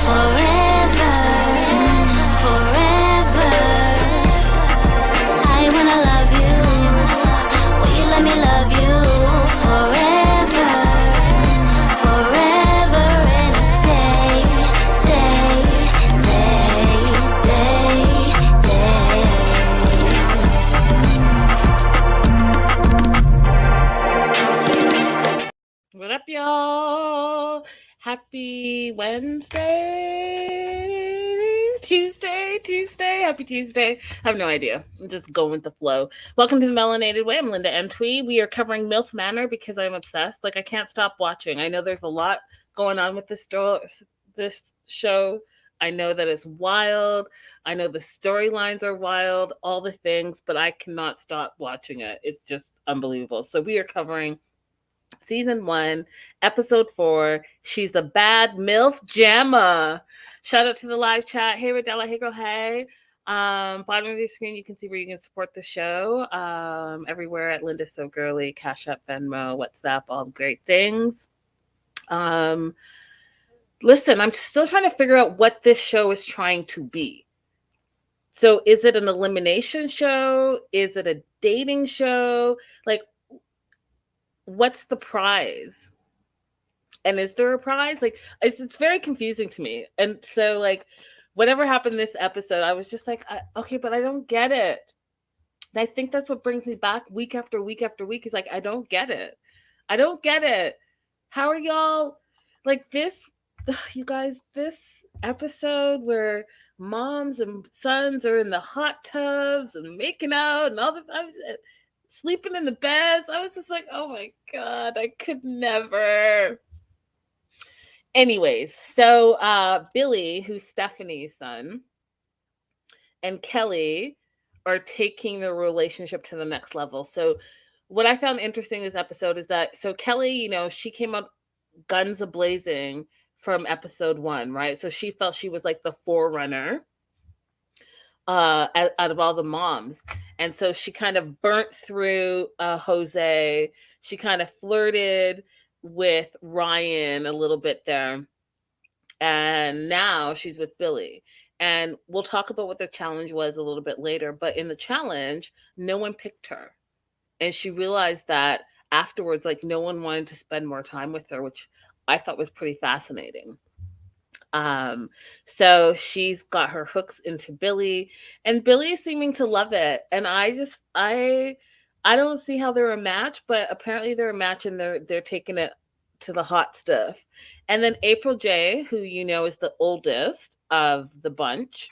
forever, forever. I wanna love you. Will you let me love you forever, forever and a day, day, day, day, day. What up, y'all? Happy Wednesday, Tuesday. Happy Tuesday. I have no idea. I'm just going with the flow. Welcome to the Melanated Way. I'm Linda Entwee. We are covering Milf Manor because I'm obsessed. Like, I can't stop watching. I know there's a lot going on with this show. I know that it's wild. I know the storylines are wild, all the things, but I cannot stop watching it. It's just unbelievable. So we are covering Season 1, Episode 4, She's the Bad MILF, Jama. Shout out to the live chat. Hey, Rodella. Hey, girl. Hey. Bottom of the screen, you can see where you can support the show. Everywhere at lindaissogirlie, Cashapp, Venmo, WhatsApp, all great things. Listen, I'm still trying to figure out what this show is trying to be. So is it an elimination show? Is it a dating show? Like, what's the prize? And is there a prize? Like, it's very confusing to me. And so, like, whatever happened this episode, I was just like, okay, but I don't get it. And I think that's what brings me back week after week after week is like, I don't get it. I don't get it. How are y'all like this? You guys, this episode where moms and sons are in the hot tubs and making out and all the sleeping in the beds. I was just like, oh my God, I could never. Anyways, so Billy, who's Stefany's son, and Kelle are taking the relationship to the next level. So what I found interesting this episode is that, so Kelle, she came out guns a-blazing from episode 1, right? So she felt she was like the forerunner out of all the moms. And so she kind of burnt through Jose. She kind of flirted with Ryan a little bit there. And now she's with Billy. And we'll talk about what the challenge was a little bit later. But in the challenge, no one picked her. And she realized that afterwards, like, no one wanted to spend more time with her, which I thought was pretty fascinating. So she's got her hooks into Billy, and Billy is seeming to love it. And I don't see how they're a match, but apparently they're a match, and they're taking it to the hot stuff. And then April J, who is the oldest of the bunch,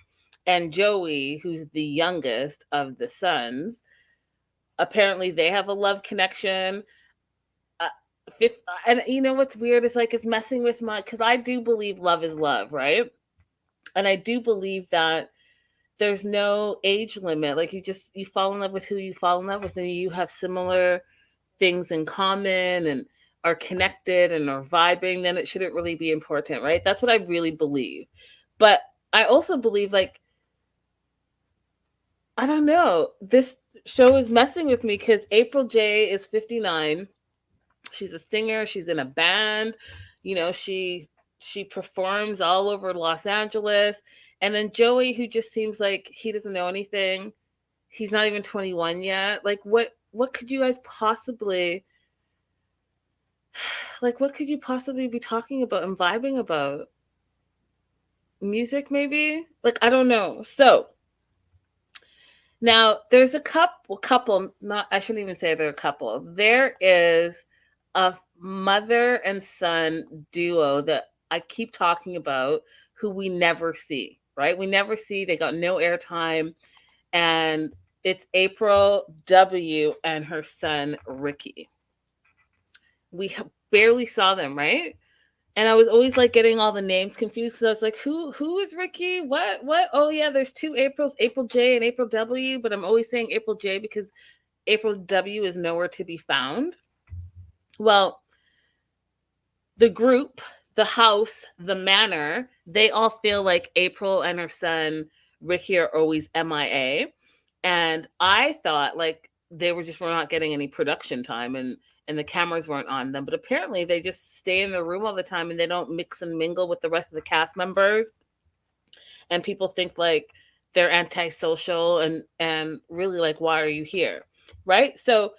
and Joey, who's the youngest of the sons, apparently they have a love connection. And what's weird is, like, it's messing with because I do believe love is love, right? And I do believe that there's no age limit. Like, you fall in love with who you fall in love with, and you have similar things in common and are connected and are vibing, then it shouldn't really be important, right? That's what I really believe. But I also believe, like, I don't know, this show is messing with me because April J is 59. She's a singer. She's in a band. She performs all over Los Angeles. And then Joey, who just seems like he doesn't know anything. He's not even 21 yet. Like, what could you guys possibly, like, what could you possibly be talking about and vibing about? Music, maybe? Like, I don't know. So now there's a couple, not, I shouldn't even say they're a couple. There is a mother and son duo that I keep talking about, who we never see, right? We never see. They got no airtime. And it's April W. and her son, Ricky. We barely saw them, right? And I was always, like, getting all the names confused because I was like, who is Ricky? What? Oh, yeah, there's two Aprils, April J and April W. But I'm always saying April J because April W. is nowhere to be found. Well, the group, the house, the manor, they all feel like April and her son, Ricky, are always MIA. And I thought, like, they were not getting any production time. And and the cameras weren't on them. But apparently they just stay in the room all the time and they don't mix and mingle with the rest of the cast members. And people think like they're antisocial and really like, why are you here? Right? So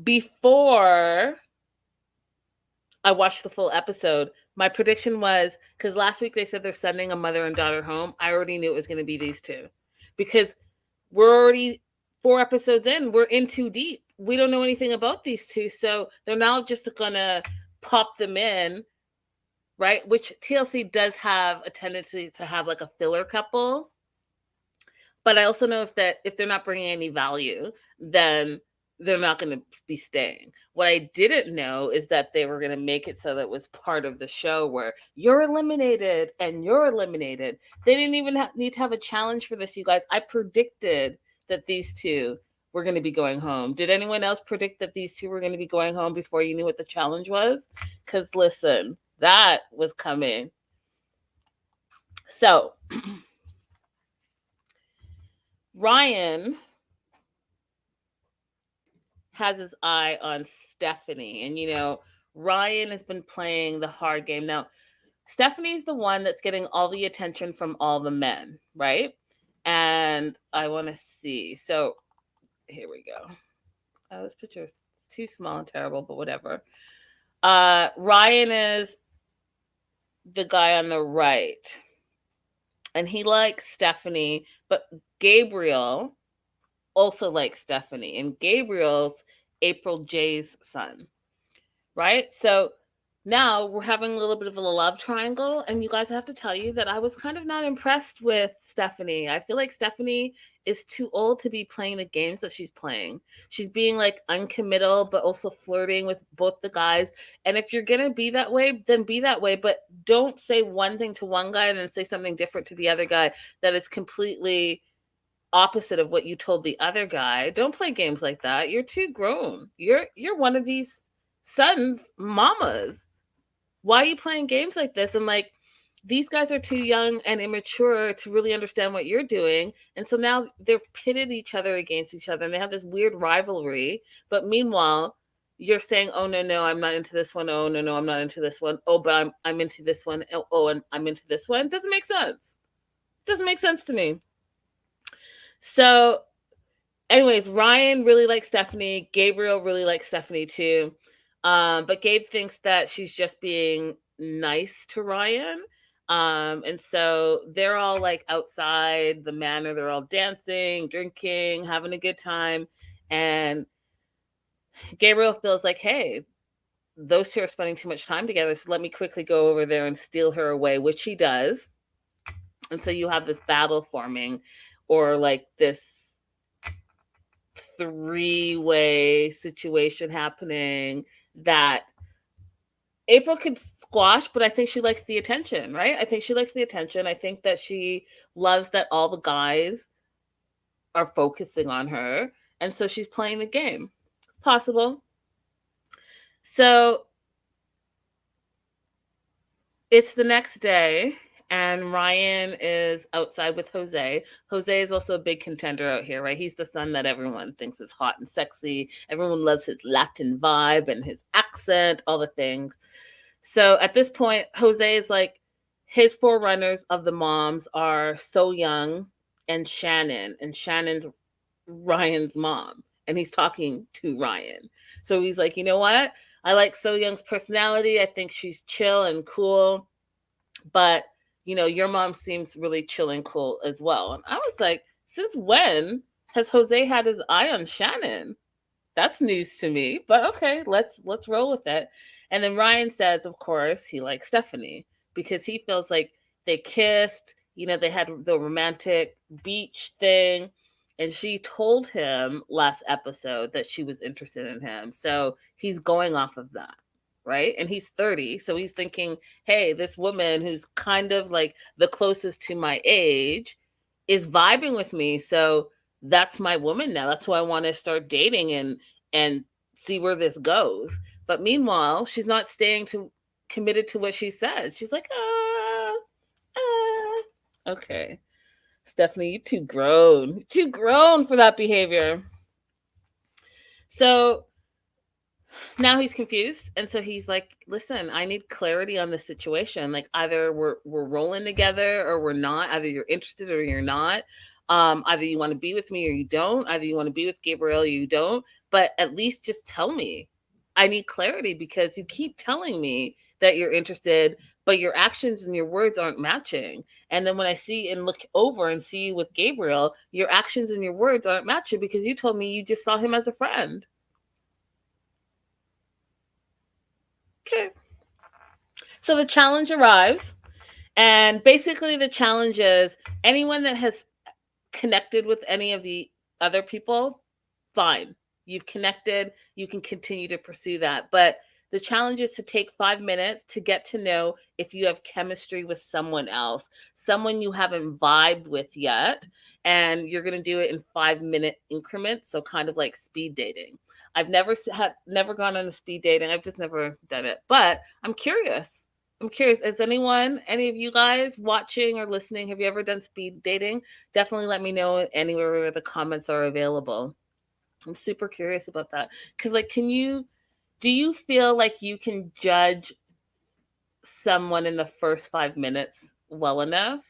before I watched the full episode, my prediction was, because last week they said they're sending a mother and daughter home. I already knew it was going to be these two, because we're already 4 episodes in. We're in too deep. We don't know anything about these two. So they're now just going to pop them in, right? Which TLC does have a tendency to have like a filler couple. But I also know if they're not bringing any value, then they're not going to be staying. What I didn't know is that they were going to make it so that it was part of the show where you're eliminated and you're eliminated. They didn't even need to have a challenge for this, you guys. I predicted that these two were going to be going home. Did anyone else predict that these two were going to be going home before you knew what the challenge was? Because listen, that was coming. So Ryan has his eye on Stefany. And, Ryan has been playing the hard game. Now, Stefany's the one that's getting all the attention from all the men, right? And I want to see. So here we go. Oh, this picture is too small and terrible, but whatever. Ryan is the guy on the right. And he likes Stefany, but Gabriel also likes Stefany. And Gabriel's April J's son, right? So now we're having a little bit of a love triangle. And you guys, I have to tell you that I was kind of not impressed with Stefany. I feel like Stefany is too old to be playing the games that she's playing. She's being like uncommittal, but also flirting with both the guys. And if you're going to be that way, then be that way. But don't say one thing to one guy and then say something different to the other guy that is completely opposite of what you told the other guy. Don't play games like that. You're too grown. You're one of these sons' mamas. Why are you playing games like this? And like, these guys are too young and immature to really understand what you're doing. And so now they've pitted each other against each other and they have this weird rivalry. But meanwhile, you're saying, oh, no, I'm not into this one. Oh, no, I'm not into this one. Oh, but I'm into this one. Oh, and I'm into this one. It doesn't make sense. It doesn't make sense to me. So anyways, Ryan really likes Stefany. Gabriel really likes Stefany too. But Gabe thinks that she's just being nice to Ryan. And so they're all like outside the manor. They're all dancing, drinking, having a good time. And Gabriel feels like, hey, those two are spending too much time together. So let me quickly go over there and steal her away, which he does. And so you have this battle forming, or like this three-way situation happening that April could squash, but I think she likes the attention, right? I think she likes the attention. I think that she loves that all the guys are focusing on her. And so she's playing the game. It's possible. So it's the next day, and Ryan is outside with Jose. Jose is also a big contender out here, right? He's the son that everyone thinks is hot and sexy. Everyone loves his Latin vibe and his accent, all the things. So at this point, Jose is like, his forerunners of the moms are Soyoung and Shannan. And Shannon's Ryan's mom. And he's talking to Ryan. So he's like, you know what? I like Soyoung's personality. I think she's chill and cool. But your mom seems really chill and cool as well. And I was like, since when has Jose had his eye on Shannan? That's news to me, but okay, let's roll with it. And then Ryan says, of course, he likes Stefany because he feels like they kissed, they had the romantic beach thing. And she told him last episode that she was interested in him. So he's going off of that. Right. And he's 30. So he's thinking, hey, this woman who's kind of like the closest to my age is vibing with me. So that's my woman now. That's who I want to start dating and see where this goes. But meanwhile, she's not staying committed to what she says. She's like, okay. Stefany, you're too grown for that behavior. So now he's confused, and so he's like, listen, I need clarity on this situation. Like, either we're rolling together or we're not. Either you're interested or you're not. Either you want to be with me or you don't. Either you want to be with Gabriel or you don't. But at least just tell me. I need clarity, because you keep telling me that you're interested, but your actions and your words aren't matching. And then when I see and look over and see you with Gabriel, your actions and your words aren't matching, because you told me you just saw him as a friend. Okay. So the challenge arrives, and basically the challenge is anyone that has connected with any of the other people, fine. You've connected, you can continue to pursue that. But the challenge is to take 5 minutes to get to know if you have chemistry with someone else, someone you haven't vibed with yet. And you're going to do it in 5 minute increments. So kind of like speed dating. I've never gone on a speed dating. I've just never done it, but I'm curious. I'm curious. Is any of you guys watching or listening, have you ever done speed dating? Definitely let me know anywhere where the comments are available. I'm super curious about that. Because, like, do you feel like you can judge someone in the first 5 minutes well enough?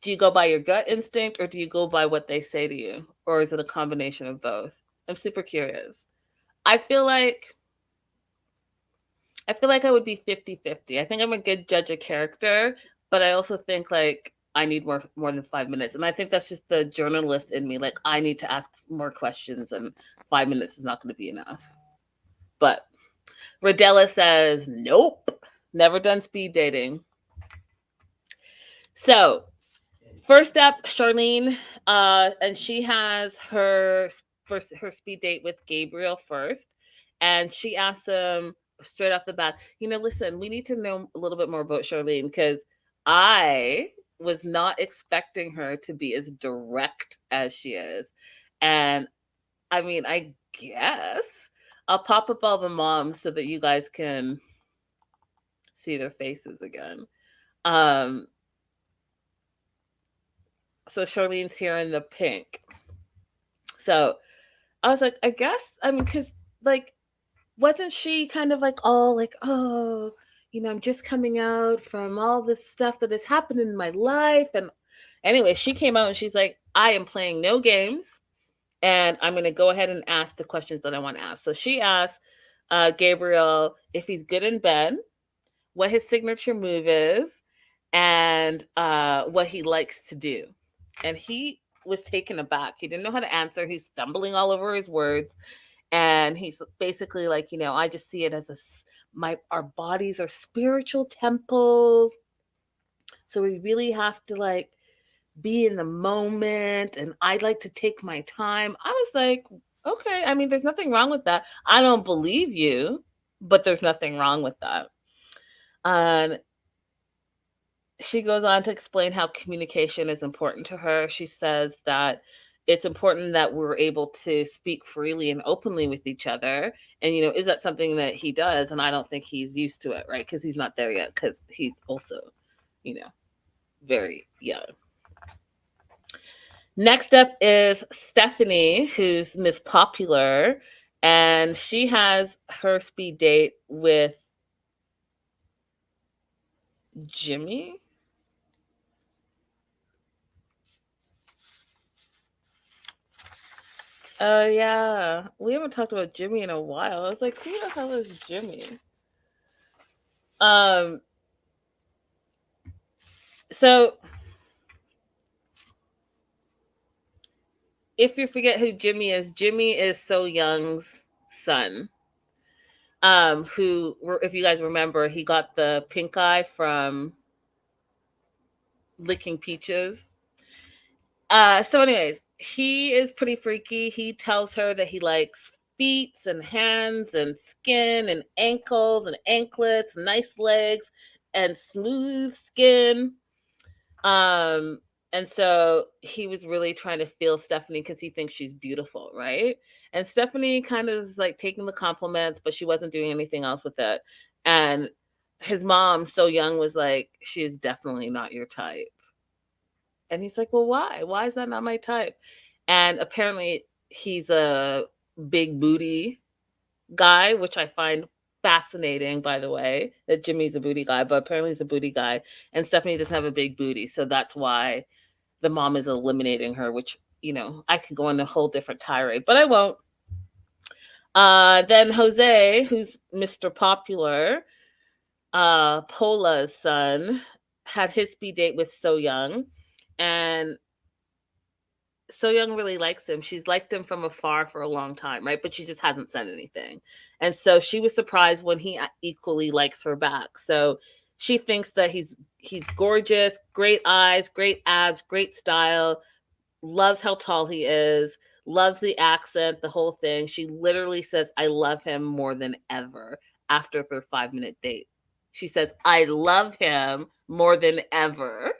Do you go by your gut instinct, or do you go by what they say to you? Or is it a combination of both? I'm super curious. I feel like I would be 50-50. I think I'm a good judge of character, but I also think like I need more than 5 minutes. And I think that's just the journalist in me. Like, I need to ask more questions, and 5 minutes is not going to be enough. But Rodella says, nope, never done speed dating. So first up, Charlene, and she has her speed date with Gabriel first, and she asks him straight off the bat, listen, we need to know a little bit more about Charlene, because I was not expecting her to be as direct as she is. And I mean, I guess I'll pop up all the moms so that you guys can see their faces again. So Charlene's here in the pink. So I was like, I guess, I mean, because, like, wasn't she kind of like all like, oh, I'm just coming out from all this stuff that has happened in my life. And anyway, she came out and she's like, I am playing no games, and I'm going to go ahead and ask the questions that I want to ask. So she asked Gabriel if he's good in bed, what his signature move is, and what he likes to do. And he was taken aback. He didn't know how to answer. He's stumbling all over his words. And he's basically like, I just see it as our bodies are spiritual temples. So we really have to like be in the moment. And I'd like to take my time. I was like, okay, I mean, there's nothing wrong with that. I don't believe you, but there's nothing wrong with that. And she goes on to explain how communication is important to her. She says that it's important that we're able to speak freely and openly with each other. And, is that something that he does? And I don't think he's used to it, right? Because he's not there yet, because he's also, very young. Next up is Stefany, who's Miss Popular. And she has her speed date with Jimmy. Oh yeah, we haven't talked about Jimmy in a while. I was like, who the hell is Jimmy? So if you forget who Jimmy is Soyoung's son. Who, if you guys remember, he got the pink eye from licking peaches. So anyways, he is pretty freaky. He tells her that he likes feet and hands and skin and ankles and anklets, nice legs and smooth skin. And so he was really trying to feel Stefany because he thinks she's beautiful, right? And Stefany kind of is like taking the compliments, but she wasn't doing anything else with it. And his mom, Soyoung, was like, she is definitely not your type. And he's like, well, why? Why is that not my type? And apparently he's a big booty guy, which I find fascinating, by the way, that Jimmy's a booty guy, but apparently he's a booty guy. And Stefany doesn't have a big booty. So that's why the mom is eliminating her, which, I could go on a whole different tirade, but I won't. Then Jose, who's Mr. Popular, Pola's son, had his speed date with Soyoung, and Soyoung really likes him. She's liked him from afar for a long time, right? But she just hasn't said anything. And so she was surprised when he equally likes her back. So she thinks that he's gorgeous, great eyes, great abs, great style, loves how tall he is, loves the accent, the whole thing. She literally says, I love him more than ever after their 5-minute date. She says, I love him more than ever.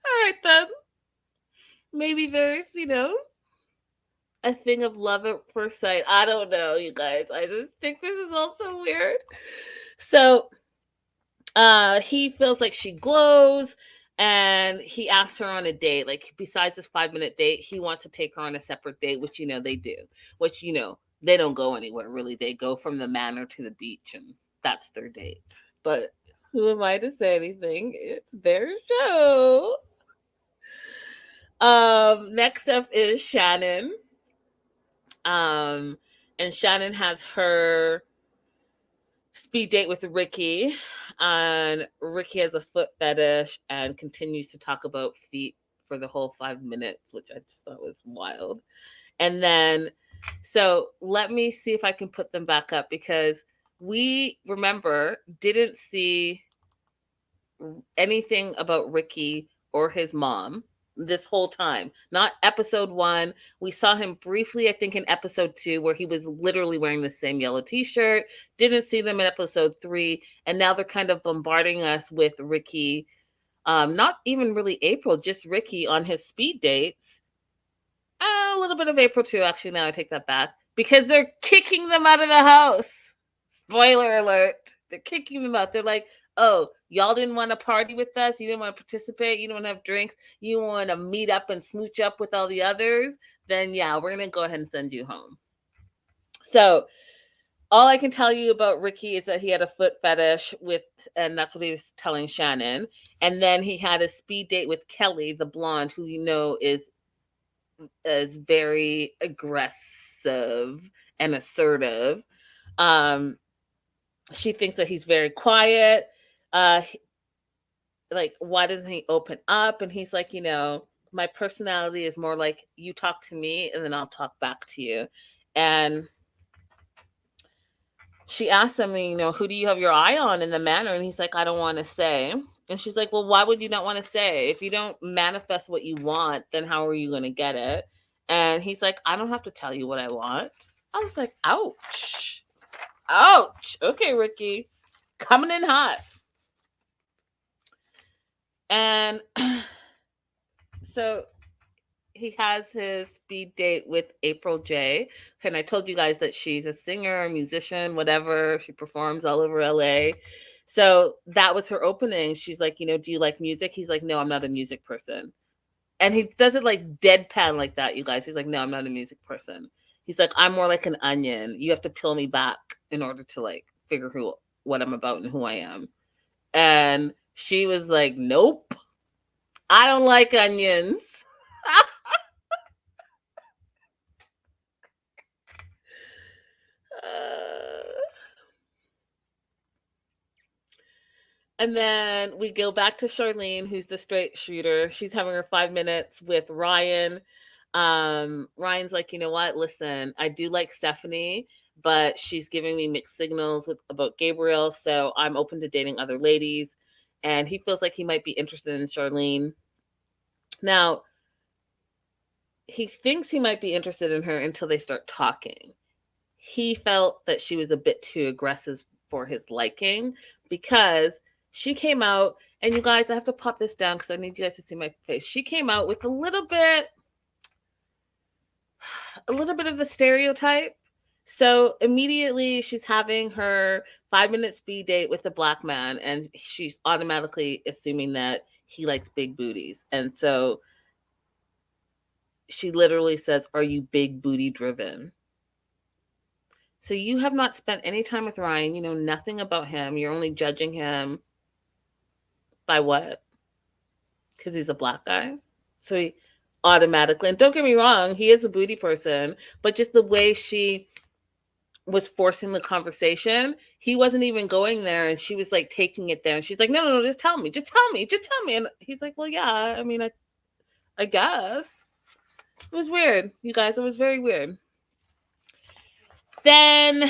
All right, then. Maybe there's, a thing of love at first sight. I don't know, you guys. I just think this is all so weird. So he feels like she glows, and he asks her on a date. Like, besides this 5-minute date, he wants to take her on a separate date, which they do. Which they don't go anywhere really. They go from the manor to the beach, and that's their date. But who am I to say anything? It's their show. Next up is Shannan. And Shannan has her speed date with Ricky, and Ricky has a foot fetish and continues to talk about feet for the whole 5 minutes, which I just thought was wild. And then, so let me see if I can put them back up, because we, remember, didn't see anything about Ricky or his mom this whole time. Not episode 1. We saw him briefly, I think, in episode 2, where he was literally wearing the same yellow t-shirt. Didn't see them in episode 3. And now they're kind of bombarding us with Ricky. Not even really April, just Ricky on his speed dates. A little bit of April too, actually, now I take that back. Because they're kicking them out of the house. Spoiler alert. They're kicking them out. They're like, oh, y'all didn't want to party with us. You didn't want to participate. You don't want to have drinks. You want to meet up and smooch up with all the others. Then, yeah, we're going to go ahead and send you home. So all I can tell you about Ricky is that he had a foot fetish and that's what he was telling Shannan. And then he had a speed date with Kelly, the blonde, who is very aggressive and assertive. She thinks that he's very quiet. Like, why doesn't he open up? And he's like, my personality is more like, you talk to me and then I'll talk back to you. And she asked him, who do you have your eye on in the manor? And he's like, I don't want to say. And she's like, well, why would you not want to say? If you don't manifest what you want, then how are you going to get it? And he's like, I don't have to tell you what I want. I was like, ouch. Ouch. Okay, Ricky. Coming in hot. And so he has his speed date with April J. And I told you guys that she's a singer, musician, whatever. She performs all over LA. So that was her opening. She's like, do you like music? He's like, no, I'm not a music person. And he does it like deadpan like that, you guys. He's like, no, I'm not a music person. He's like, I'm more like an onion. You have to peel me back in order to like figure what I'm about and who I am. And she was like, nope, I don't like onions. And then we go back to Charlene, who's the straight shooter. She's having her 5 minutes with Ryan. Ryan's like, you know what? Listen, I do like Stefany, but she's giving me mixed signals about Gabriel, so I'm open to dating other ladies. And he feels like he might be interested in Charlene. Now, he thinks he might be interested in her until they start talking. He felt that she was a bit too aggressive for his liking, because she came out, and you guys, I have to pop this down because I need you guys to see my face. She came out with a little bit of the stereotype. So immediately she's having her 5-minute speed date with a black man, and she's automatically assuming that he likes big booties. And so she literally says, "Are you big booty driven?" So you have not spent any time with Ryan. You know nothing about him. You're only judging him by what? Because he's a black guy. So he automatically, and don't get me wrong, he is a booty person, but just the way she was forcing the conversation, he wasn't even going there, and she was like taking it there, and she's like, no, no, no, just tell me, just tell me, just tell me. And he's like, well, yeah, I mean, I guess. It was weird, you guys. It was very weird. Then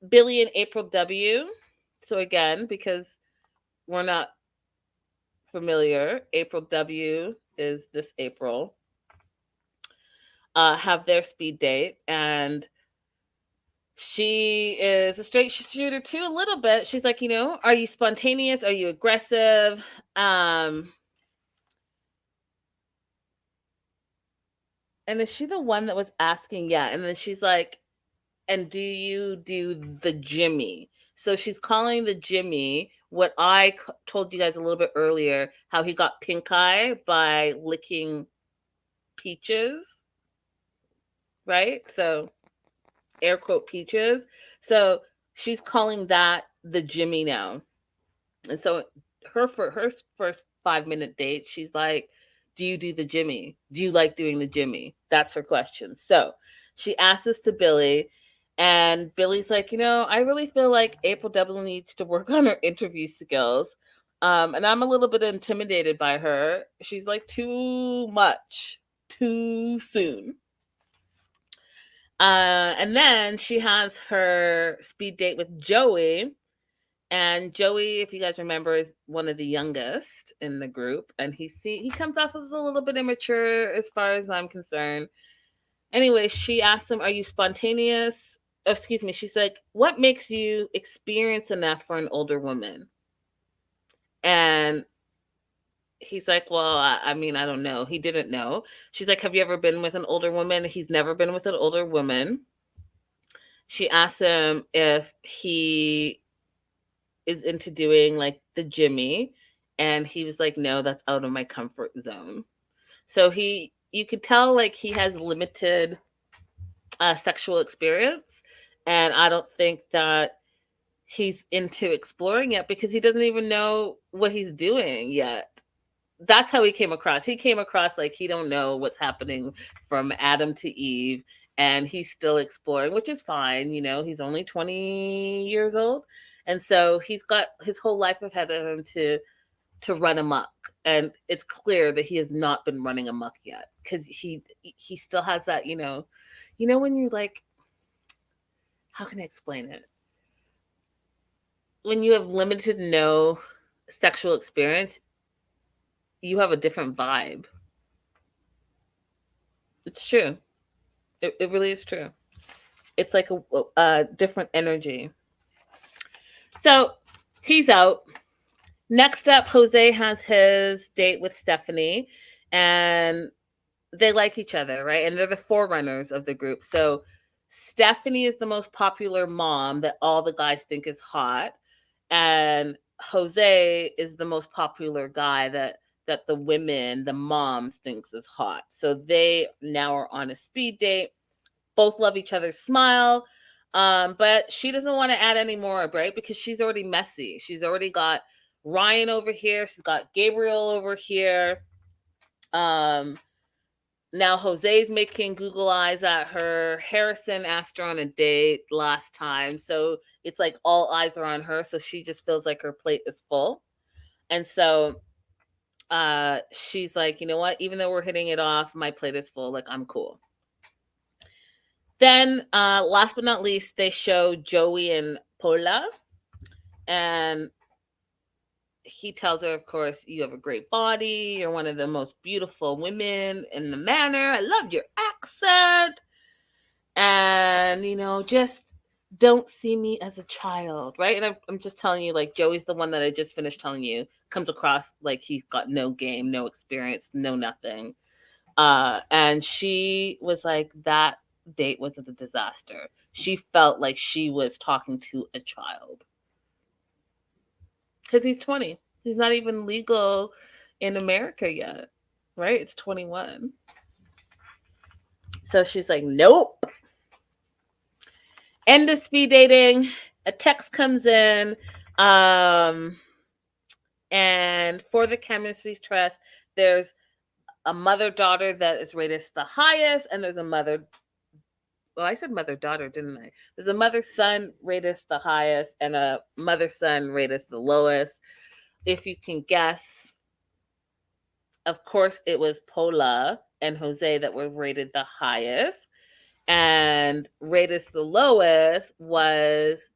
Billy and April W. So again, because we're not familiar, April W is this April. Have their speed date, and she is a straight shooter too, a little bit. She's like, are you spontaneous? Are you aggressive? And is she the one that was asking? Yeah. And then she's like, and do you do the Jimmy? So she's calling the Jimmy what I told you guys a little bit earlier, how he got pink eye by licking peaches, right? So air quote peaches. So she's calling that the Jimmy now. And so for her first 5-minute date, she's like, do you do the Jimmy? Do you like doing the Jimmy? That's her question. So she asks this to Billy, and Billy's like, I really feel like April W needs to work on her interview skills. And I'm a little bit intimidated by her. She's like too much, too soon. And then she has her speed date with Joey. And Joey, if you guys remember, is one of the youngest in the group. And he comes off as a little bit immature as far as I'm concerned. Anyway, she asked him, are you spontaneous? Oh, excuse me. She's like, what makes you experienced enough for an older woman? And he's like, well, I mean, I don't know. He didn't know. She's like, have you ever been with an older woman? He's never been with an older woman. She asked him if he is into doing like the Jimmy, and he was like, no, that's out of my comfort zone. So you could tell like he has limited sexual experience, and I don't think that he's into exploring it because he doesn't even know what he's doing yet. That's how he came across. He came across like he don't know what's happening from Adam to Eve, and he's still exploring, which is fine. He's only 20 years old. And so he's got his whole life ahead of him to run amok. And it's clear that he has not been running amok yet, because he still has that, when you're like, how can I explain it? When you have limited no sexual experience, you have a different vibe. It's true. It really is true. It's like a different energy. So he's out. Next up, Jose has his date with Stefany, and they like each other, right? And they're the forerunners of the group. So Stefany is the most popular mom that all the guys think is hot, and Jose is the most popular guy that the women, the moms, thinks is hot. So they now are on a speed date. Both love each other's smile. But she doesn't want to add any more, right? Because she's already messy. She's already got Ryan over here. She's got Gabriel over here. Now Jose's making Google eyes at her. Harrison asked her on a date last time. So it's like all eyes are on her. So she just feels like her plate is full. And so she's like, you know what? Even though we're hitting it off, my plate is full. Like, I'm cool. Then, last but not least, they show Joey and Paula. And he tells her, of course, you have a great body. You're one of the most beautiful women in the manor. I love your accent. And, just don't see me as a child, right? And I'm just telling you, like, Joey's the one that I just finished telling you comes across like he's got no game, no experience, no nothing. And she was like, that date was a disaster. She felt like she was talking to a child. Because he's 20. He's not even legal in America yet. right? It's 21. So she's like, nope. End of speed dating. A text comes in. Um, and for the chemistry test, there's a mother daughter that is rated the highest, and there's a mother. Well, I said mother daughter, didn't I? There's a mother son rated the highest, and a mother son rated the lowest. If you can guess, of course, it was Paula and Jose that were rated the highest, and rated the lowest was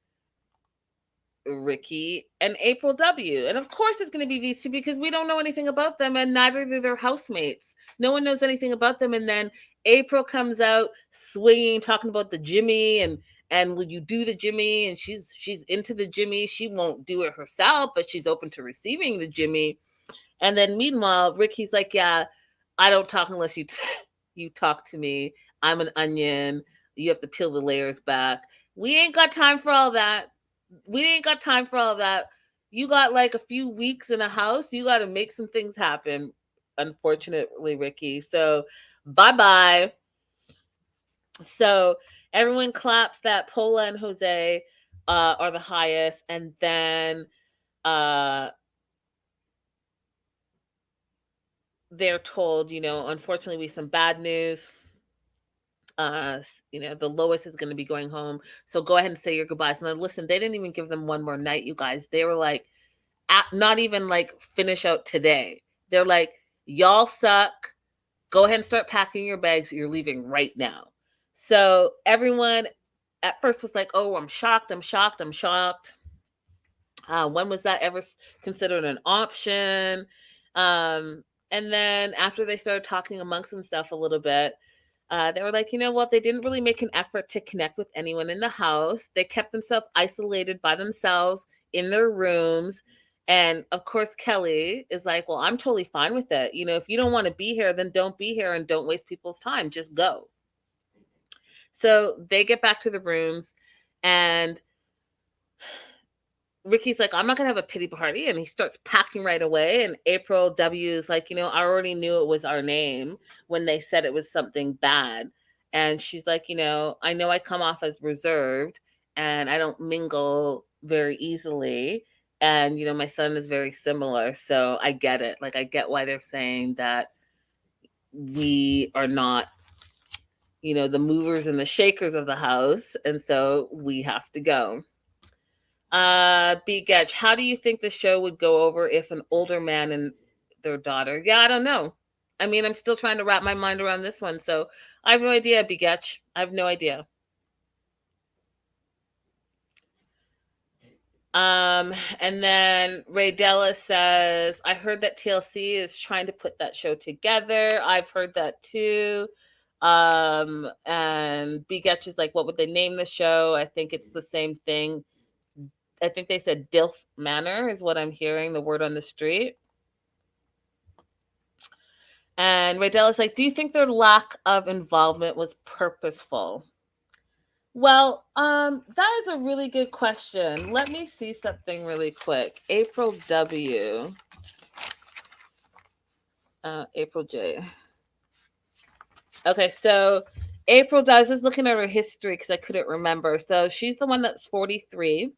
Ricky and April W. And of course, it's going to be these two because we don't know anything about them, and neither do their housemates. No one knows anything about them. And then April comes out swinging, talking about the Jimmy and will you do the Jimmy? And she's into the Jimmy. She won't do it herself, but she's open to receiving the Jimmy. And then meanwhile, Ricky's like, yeah, I don't talk unless you talk to me. I'm an onion. You have to peel the layers back. We ain't got time for all that. We ain't got time for all that. You got like a few weeks in a house. You got to make some things happen. Unfortunately, Ricky. So bye-bye. So everyone claps that Paula and Jose are the highest. And then they're told, unfortunately, we some bad news. The lowest is going to be going home. So go ahead and say your goodbyes. And then listen, they didn't even give them one more night, you guys. They were like, not even like finish out today. They're like, y'all suck. Go ahead and start packing your bags. You're leaving right now. So everyone at first was like, oh, I'm shocked. When was that ever considered an option? And then after they started talking amongst themselves a little bit, they were like, you know what? They didn't really make an effort to connect with anyone in the house. They kept themselves isolated by themselves in their rooms. And of course, Kelly is like, well, I'm totally fine with it. If you don't want to be here, then don't be here and don't waste people's time. Just go. So they get back to the rooms, and Ricky's like, I'm not going to have a pity party. And he starts packing right away. And April W is like, I already knew it was our name when they said it was something bad. And she's like, I know I come off as reserved and I don't mingle very easily. And, my son is very similar. So I get it. Like, I get why they're saying that we are not, the movers and the shakers of the house. And so we have to go. B. Getch, how do you think the show would go over if an older man and their daughter? Yeah, I don't know. I mean, I'm still trying to wrap my mind around this one. So I have no idea, B. Getch. I have no idea. And then Ray Della says, I heard that TLC is trying to put that show together. I've heard that too. And B. Getch is like, what would they name the show? I think it's the same thing. I think they said Milf Manor is what I'm hearing, the word on the street. And Raydell is like, do you think their lack of involvement was purposeful? Well, that is a really good question. Let me see something really quick. April W. April J. Okay, so April W. I was just looking at her history because I couldn't remember. So she's the one that's 43.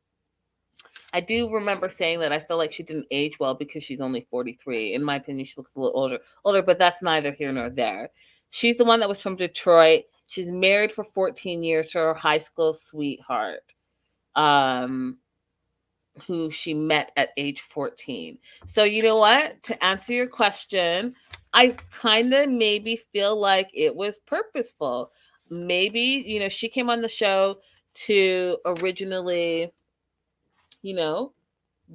I do remember saying that I feel like she didn't age well because she's only 43. In my opinion, she looks a little older, but that's neither here nor there. She's the one that was from Detroit. She's married for 14 years to her high school sweetheart, who she met at age 14. So you know what? To answer your question, I kind of maybe feel like it was purposeful. Maybe, she came on the show to originally,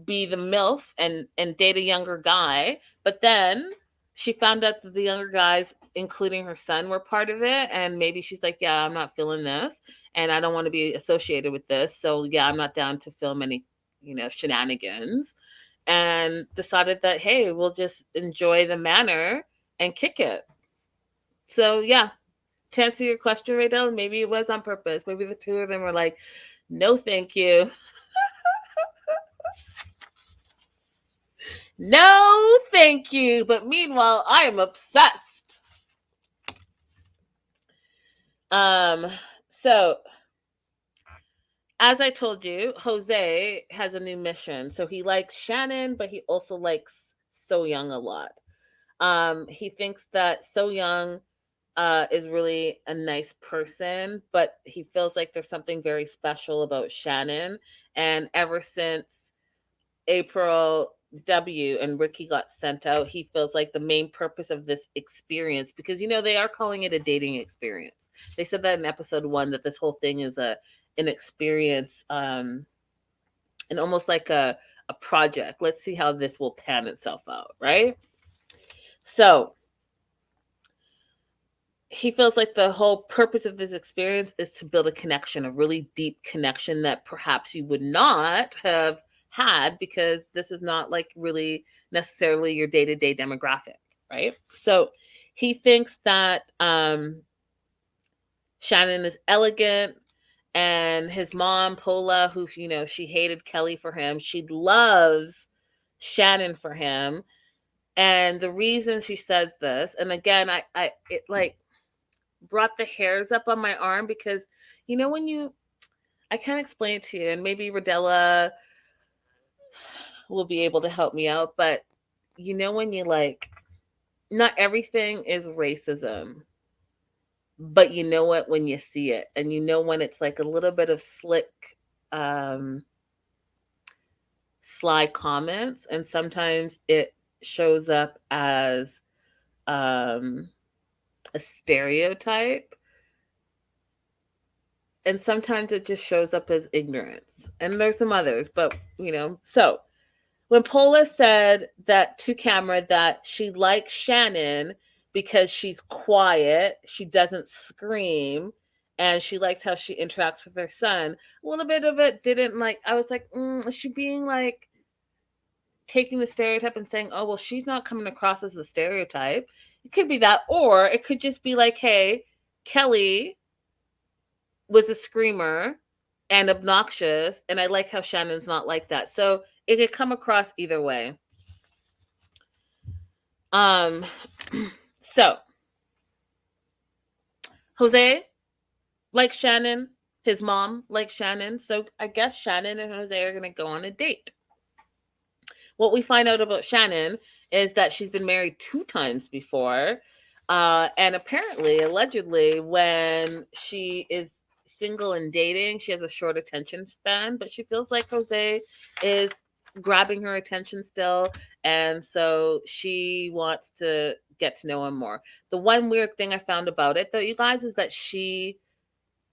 be the MILF and date a younger guy. But then she found out that the younger guys, including her son, were part of it. And maybe she's like, yeah, I'm not feeling this. And I don't want to be associated with this. So yeah, I'm not down to film any, shenanigans. And decided that, hey, we'll just enjoy the manor and kick it. So yeah, to answer your question, Raydell, maybe it was on purpose. Maybe the two of them were like, no, thank you. No, thank you. But meanwhile, I am obsessed. So as I told you, Jose has a new mission. So he likes Shannan, but he also likes Soyoung a lot. He thinks that Soyoung is really a nice person, but he feels like there's something very special about Shannan. And ever since April W and Ricky got sent out, he feels like the main purpose of this experience, because they are calling it a dating experience. They said that in episode 1 that this whole thing is an experience, and almost like a project. Let's see how this will pan itself out, right? So he feels like the whole purpose of this experience is to build a connection, a really deep connection that perhaps you would not have had, because this is not like really necessarily your day-to-day demographic, right? So he thinks that Shannan is elegant, and his mom Paula, who she hated Kelly for him, she loves Shannan for him. And the reason she says this, and again, it like brought the hairs up on my arm, because when I can't explain it to you, and maybe Rodella will be able to help me out, but when you like, not everything is racism, but you know it when you see it, and when it's like a little bit of slick, sly comments, and sometimes it shows up as a stereotype, and sometimes it just shows up as ignorance, and there's some others, but so when Paula said that to camera that she likes Shannan because she's quiet, she doesn't scream, and she likes how she interacts with her son, a little bit of it didn't like, I was like, is she being like taking the stereotype and saying, oh, well, she's not coming across as the stereotype? It could be that, or it could just be like, hey, Kelly was a screamer and obnoxious, and I like how Shannan's not like that. So it could come across either way. So Jose likes Shannan, his mom likes Shannan, so I guess Shannan and Jose are going to go on a date. What we find out about Shannan is that she's been married 2 times before, and apparently, allegedly, when she is single and dating, she has a short attention span, but she feels like Jose is grabbing her attention still, and so she wants to get to know him more. The one weird thing I found about it, though, you guys, is that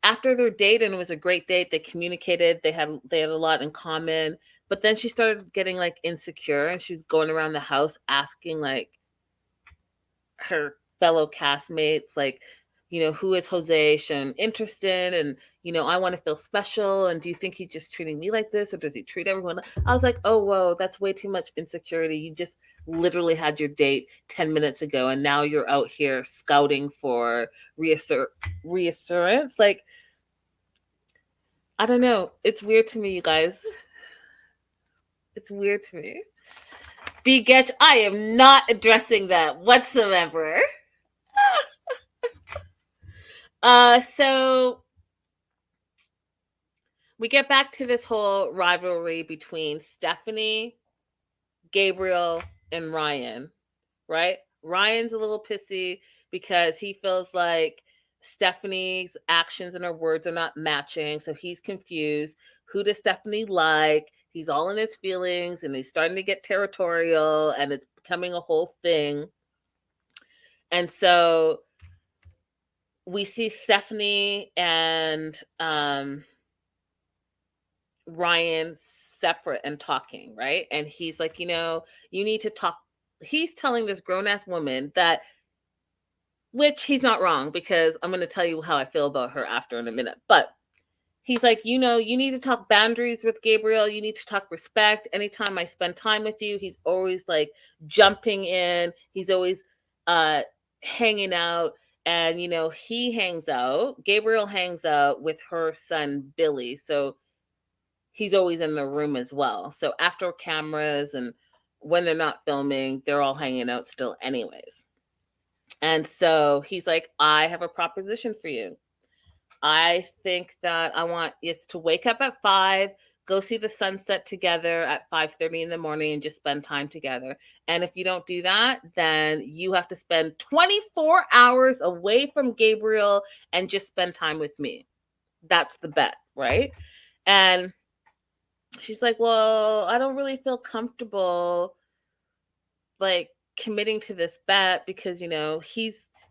after their date, and it was a great date, they communicated, they had a lot in common, but then she started getting like insecure, and she was going around the house asking like her fellow castmates, like, who is Jose? I'm interested, and I want to feel special, and do you think he's just treating me like this, or does he treat everyone? I was like, oh, whoa, that's way too much insecurity. You just literally had your date 10 minutes ago, and now you're out here scouting for reassurance. Like, I don't know. It's weird to me, you guys. It's weird to me. B Getch, I am not addressing that whatsoever. So we get back to this whole rivalry between Stefany, Gabriel, and Ryan, right? Ryan's a little pissy because he feels like Stefany's actions and her words are not matching, so he's confused. Who does Stefany like? He's all in his feelings, and he's starting to get territorial, and it's becoming a whole thing. And so we see Stefany and Ryan separate and talking, right? And he's like, you need to talk. He's telling this grown-ass woman that, which he's not wrong, because I'm going to tell you how I feel about her after in a minute. But he's like, you need to talk boundaries with Gabriel. You need to talk respect. Anytime I spend time with you, he's always like jumping in. He's always hanging out. And, Gabriel hangs out with her son, Billy. So he's always in the room as well. So after cameras and when they're not filming, they're all hanging out still anyways. And so he's like, I have a proposition for you. I think that I want us to wake up at 5, go see the sunset together at 5:30 in the morning and just spend time together. And if you don't do that, then you have to spend 24 hours away from Gabriel and just spend time with me. That's the bet, right? And she's like, well, I don't really feel comfortable like committing to this bet because,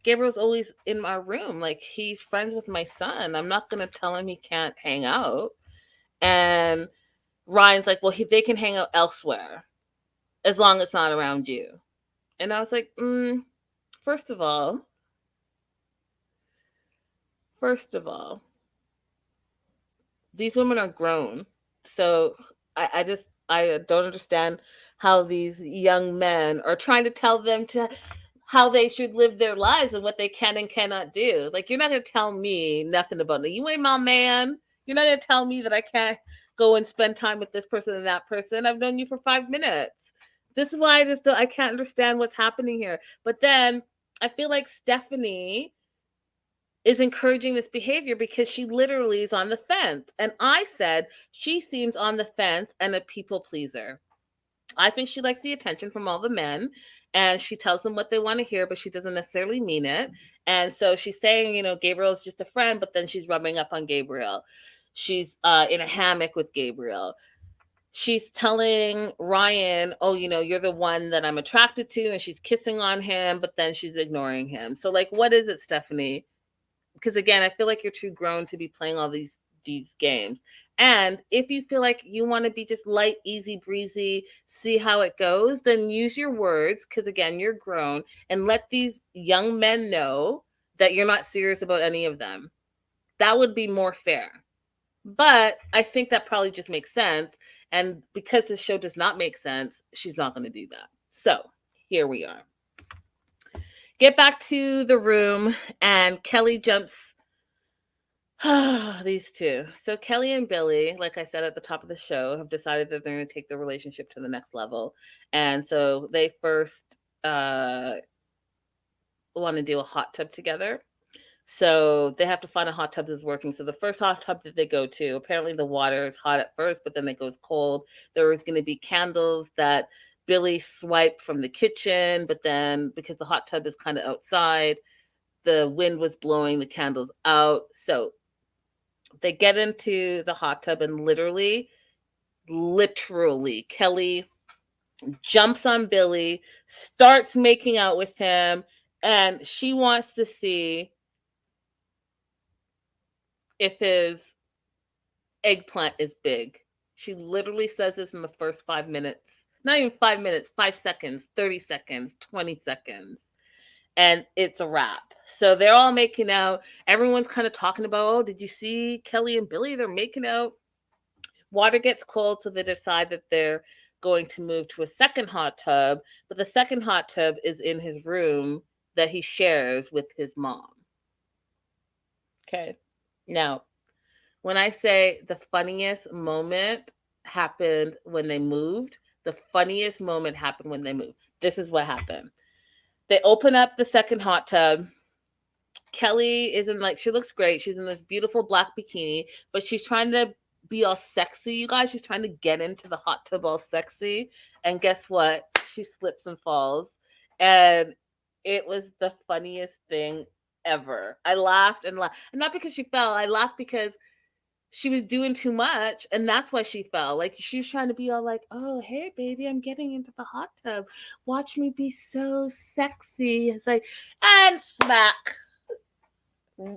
Gabriel's always in my room. Like, he's friends with my son. I'm not going to tell him he can't hang out. And Ryan's like, well, they can hang out elsewhere as long as it's not around you. And I was like, first of all, these women are grown. So I don't understand how these young men are trying to tell them how they should live their lives and what they can and cannot do. Like, you're not going to tell me nothing about it. You ain't my man. You're not going to tell me that I can't go and spend time with this person and that person. I've known you for 5 minutes. This is why I can't understand what's happening here. But then I feel like Stefany is encouraging this behavior because she literally is on the fence. And I said she seems on the fence and a people pleaser. I think she likes the attention from all the men, and she tells them what they want to hear, but she doesn't necessarily mean it. And so she's saying, Gabriel is just a friend, but then she's rubbing up on Gabriel. She's in a hammock with Gabriel. She's telling Ryan, oh, you're the one that I'm attracted to, and she's kissing on him, but then she's ignoring him. So, like, what is it, Stefany? Because again, I feel like you're too grown to be playing all these games. And if you feel like you want to be just light, easy breezy, see how it goes, then use your words, because again, you're grown, and let these young men know that you're not serious about any of them. That would be more fair. But I think that probably just makes sense. And because the show does not make sense, she's not going to do that. So here we are. Get back to the room, and Kelly jumps. These two. So Kelle and Billy, like I said at the top of the show, have decided that they're going to take the relationship to the next level. And so they first want to do a hot tub together. So they have to find a hot tub that's working. So the first hot tub that they go to, apparently the water is hot at first, but then it goes cold. There was going to be candles that Billy swiped from the kitchen, but then because the hot tub is kind of outside, the wind was blowing the candles out. So they get into the hot tub, and literally, Kelly jumps on Billy, starts making out with him, and she wants to see if his eggplant is big. She literally says this in the first 5 minutes. Not even 5 minutes, 5 seconds, 30 seconds, 20 seconds. And it's a wrap. So they're all making out. Everyone's kind of talking about, oh, did you see Kelle and Billy? They're making out. Water gets cold, so they decide that they're going to move to a second hot tub. But the second hot tub is in his room that he shares with his mom. Okay. Now, when I say the funniest moment happened when they moved, the funniest moment happened when they moved. This is what happened. They open up the second hot tub. Kelly is in, like, she looks great. She's in this beautiful black bikini, but she's trying to be all sexy, you guys. She's trying to get into the hot tub all sexy. And guess what? She slips and falls. And it was the funniest thing ever. I laughed and laughed. And not because she fell. I laughed because she was doing too much, and that's why she fell. Like, she was trying to be all like, oh, hey, baby, I'm getting into the hot tub. Watch me be so sexy. It's like, and smack.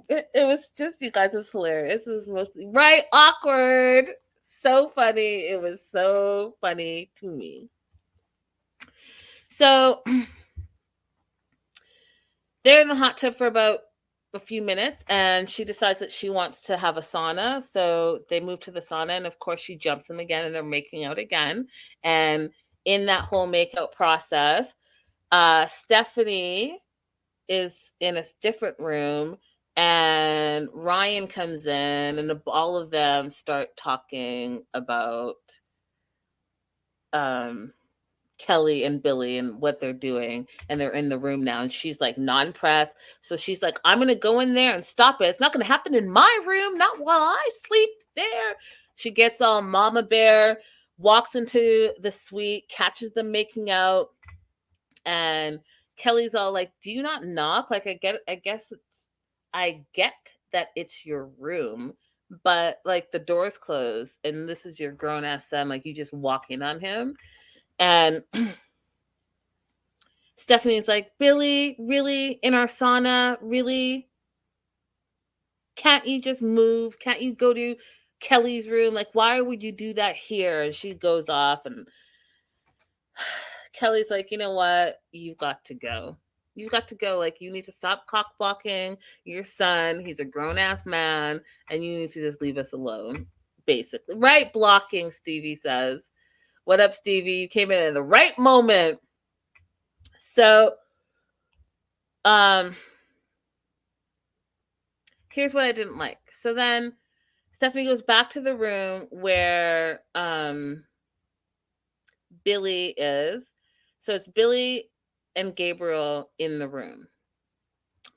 It was just, you guys, it was hilarious. It was mostly, right, awkward. So funny. It was so funny to me. So they're in the hot tub for about a few minutes, and she decides that she wants to have a sauna. So they move to the sauna, and of course she jumps in again, and they're making out again. And in that whole makeout process, Stefany is in a different room, and Ryan comes in, and all of them start talking about Kelly and Billy and what they're doing, and they're in the room now, and she's like non-pressed. So she's like, I'm gonna go in there and stop it. It's not gonna happen in my room, not while I sleep there. She gets all mama bear, walks into the suite, catches them making out, and Kelly's all like, do you not knock? Like, I get that it's your room, but like the door's closed and this is your grown ass son, like you just walk in on him. And Stefany's like, Billy, really? In our sauna? Really? Can't you just move? Can't you go to Kelly's room? Like, why would you do that here? And she goes off, and Kelly's like, you know what? You've got to go. You've got to go. Like, you need to stop cock blocking your son. He's a grown ass man, and you need to just leave us alone, basically. Right blocking, Stevie says. What up, Stevie? You came in at the right moment. So, here's what I didn't like. So then Stefany goes back to the room where Billy is. So it's Billy and Gabriel in the room,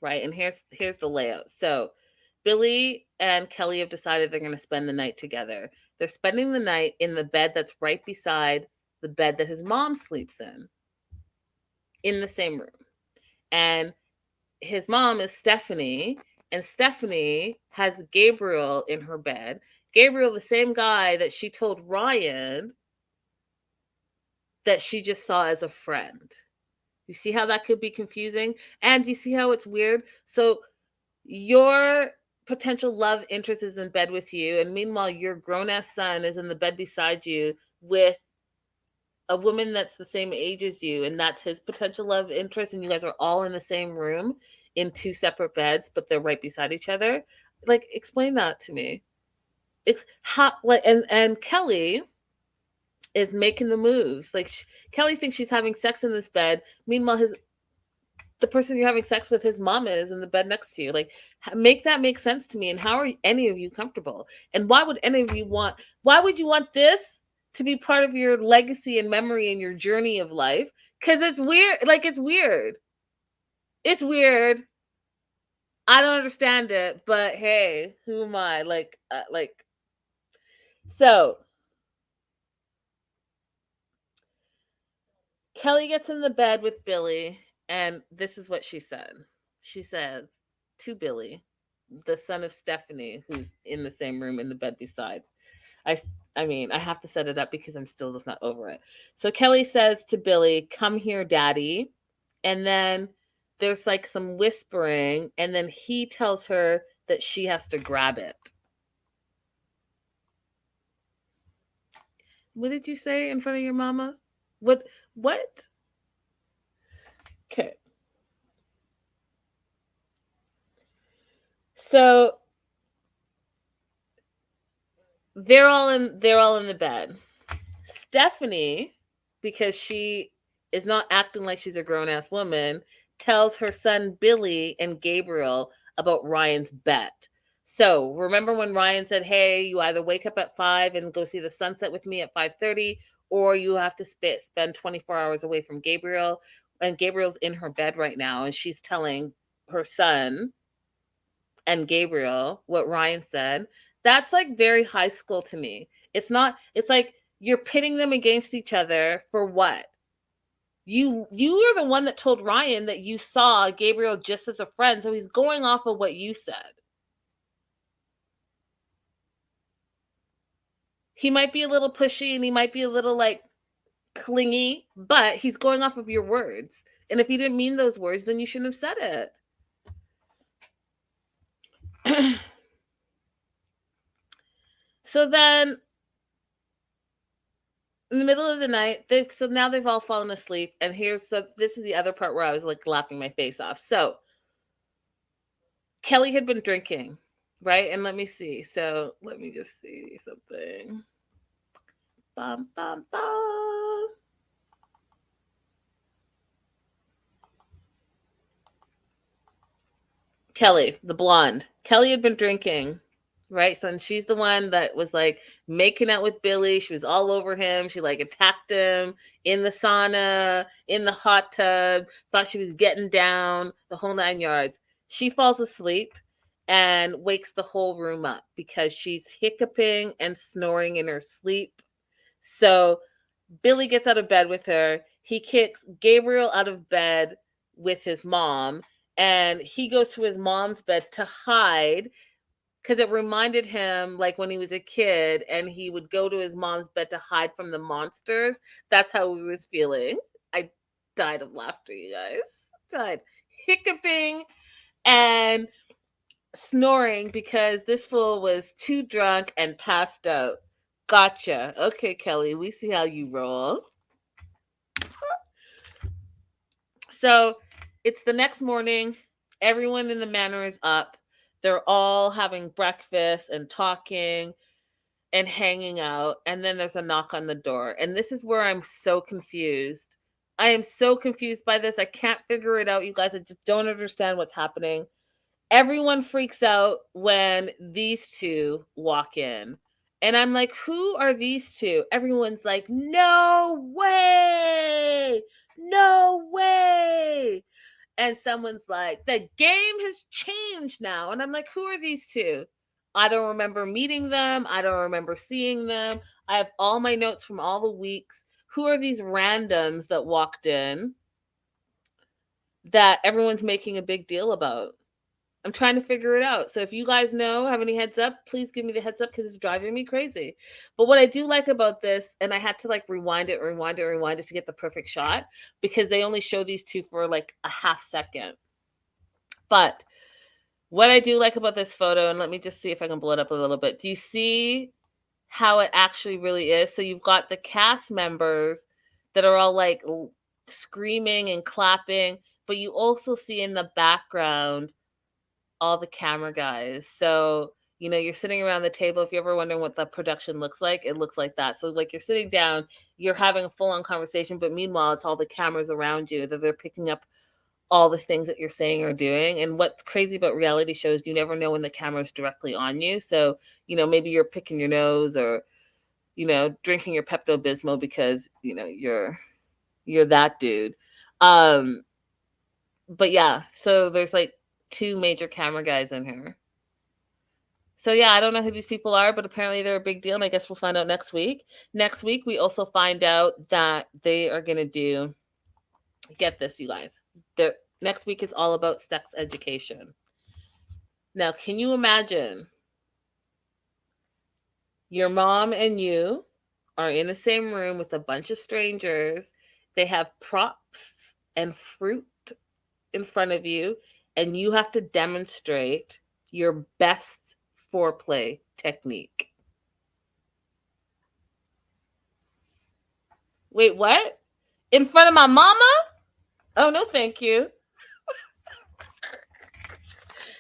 right? And here's the layout. So Billy and Kelly have decided they're going to spend the night together. They're spending the night in the bed that's right beside the bed that his mom sleeps in the same room. And his mom is Stefany, and Stefany has Gabriel in her bed. Gabriel, the same guy that she told Ryan that she just saw as a friend. You see how that could be confusing? And you see how it's weird? So your potential love interest is in bed with you, and meanwhile your grown-ass son is in the bed beside you with a woman that's the same age as you, and that's his potential love interest, and you guys are all in the same room in two separate beds, but they're right beside each other. Like, explain that to me. It's how, like, and Kelly is making the moves. Like, Kelly thinks she's having sex in this bed. Meanwhile, the person you're having sex with, his mama, is in the bed next to you. Like, make that make sense to me. And how are any of you comfortable? And why would any of you why would you want this to be part of your legacy and memory and your journey of life? Because it's weird. Like, it's weird. It's weird. I don't understand it, but hey, who am I? So Kelly gets in the bed with Billy, and this is what she said. She says to Billy, the son of Stefany, who's in the same room in the bed beside. I, I mean, I have to set it up because I'm still just not over it. So Kelly says to Billy, "Come here, Daddy," and then there's like some whispering, and then he tells her that she has to grab it. What did you say in front of your mama? What? Okay. So they're all in the bed. Stefany, because she is not acting like she's a grown-ass woman, tells her son Billy and Gabriel about Ryan's bet. So remember when Ryan said, hey, you either wake up at 5 and go see the sunset with me at 5:30, or you have to spend 24 hours away from Gabriel. And Gabriel's in her bed right now, and she's telling her son and Gabriel what Ryan said. That's like very high school to me. It's like you're pitting them against each other for what? You are the one that told Ryan that you saw Gabriel just as a friend, so he's going off of what you said. He might be a little pushy and he might be a little like clingy, but he's going off of your words. And if he didn't mean those words, then you shouldn't have said it. So then in the middle of the night, now they've all fallen asleep, and this is the other part where I was like laughing my face off. So Kelly had been drinking, right? And let me see. So let me just see something. Bum, bum, bum. Kelly, the blonde. Kelly had been drinking, right? So then she's the one that was like making out with Billy. She was all over him. She like attacked him in the sauna, in the hot tub, thought she was getting down, the whole 9 yards. She falls asleep and wakes the whole room up because she's hiccuping and snoring in her sleep. So Billy gets out of bed with her. He kicks Gabriel out of bed with his mom, and he goes to his mom's bed to hide because it reminded him like when he was a kid and he would go to his mom's bed to hide from the monsters. That's how he was feeling. I died of laughter, you guys. Died hiccuping and snoring because this fool was too drunk and passed out. Gotcha. Okay, Kelly, we see how you roll. So it's the next morning. Everyone in the manor is up. They're all having breakfast and talking and hanging out. And then there's a knock on the door. And this is where I'm so confused. I am so confused by this. I can't figure it out, you guys. I just don't understand what's happening. Everyone freaks out when these two walk in. And I'm like, who are these two? Everyone's like, no way! No way! And someone's like, the game has changed now. And I'm like, who are these two? I don't remember meeting them. I don't remember seeing them. I have all my notes from all the weeks. Who are these randoms that walked in that everyone's making a big deal about? I'm trying to figure it out. So if you guys know, have any heads up, please give me the heads up because it's driving me crazy. But what I do like about this, and I had to like rewind it to get the perfect shot because they only show these two for like a half second. But what I do like about this photo, and let me just see if I can blow it up a little bit. Do you see how it actually really is? So you've got the cast members that are all like screaming and clapping, but you also see in the background all the camera guys. So, you know, you're sitting around the table. If you're ever wondering what the production looks like, it looks like that. So like you're sitting down, you're having a full-on conversation, but meanwhile, it's all the cameras around you that they're picking up all the things that you're saying or doing. And what's crazy about reality shows, you never know when the camera's directly on you. So, you know, maybe you're picking your nose or, you know, drinking your Pepto-Bismol because, you know, you're that dude. But yeah, so there's like two major camera guys in here. So yeah, I don't know who these people are, but apparently they're a big deal, and I guess we'll find out next week. Next week, we also find out that they are going to do, get this, you guys, next week is all about sex education. Now, can you imagine your mom and you are in the same room with a bunch of strangers, they have props and fruit in front of you, and you have to demonstrate your best foreplay technique. Wait, what? In front of my mama? Oh, no, thank you.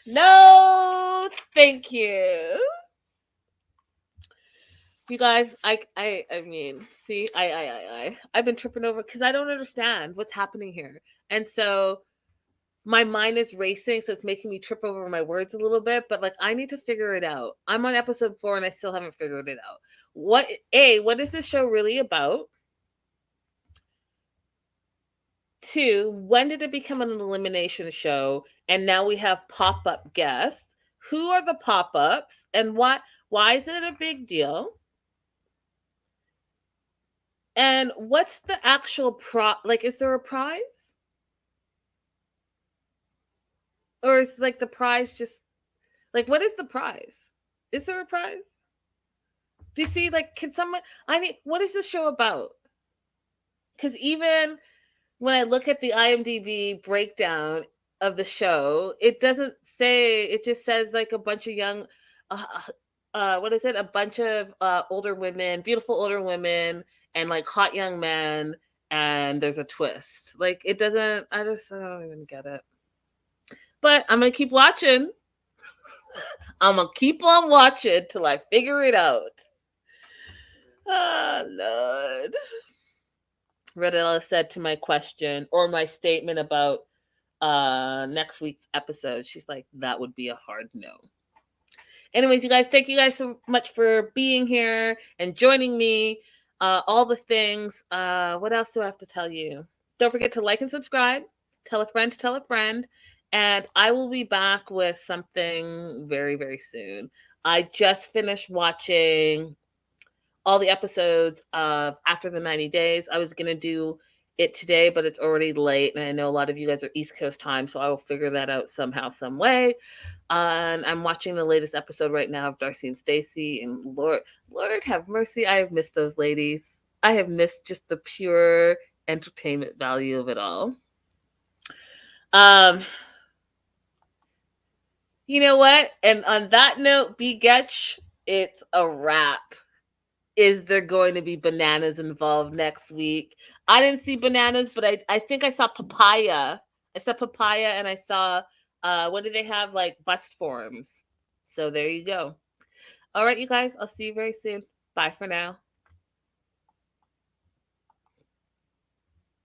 No, thank you. You guys, I mean, see, I've been tripping over because I don't understand what's happening here. And so my mind is racing, so it's making me trip over my words a little bit, but like I need to figure it out. I'm on episode 4 and I still haven't figured it out. What is this show really about? 2, when did it become an elimination show? And now we have pop-up guests. Who are the pop-ups and why is it a big deal? And what's the actual like is there a prize? Or is like the prize just like what is the prize? Is there a prize? Do you see like can someone I mean what is this show about? Cuz even when I look at the IMDb breakdown of the show, it doesn't say, it just says like a bunch of young what is it? A bunch of older women, beautiful older women and like hot young men and there's a twist. Like it doesn't I don't even get it. But I'm going to keep watching. I'm going to keep on watching till I figure it out. Oh, Lord. Redella said to my question or my statement about next week's episode, she's like, that would be a hard no. Anyways, you guys, thank you guys so much for being here and joining me. All the things. What else do I have to tell you? Don't forget to like and subscribe. Tell a friend to tell a friend. And I will be back with something very, very soon. I just finished watching all the episodes of After the 90 Days. I was going to do it today, but it's already late. And I know a lot of you guys are East Coast time, so I will figure that out somehow, some way. And I'm watching the latest episode right now of Darcy and Stacey. And Lord have mercy, I have missed those ladies. I have missed just the pure entertainment value of it all. You know what? And on that note, B-Getch, it's a wrap. Is there going to be bananas involved next week? I didn't see bananas, but I think I saw papaya. I saw papaya and I saw, what do they have? Like bust forms. So there you go. All right, you guys, I'll see you very soon. Bye for now.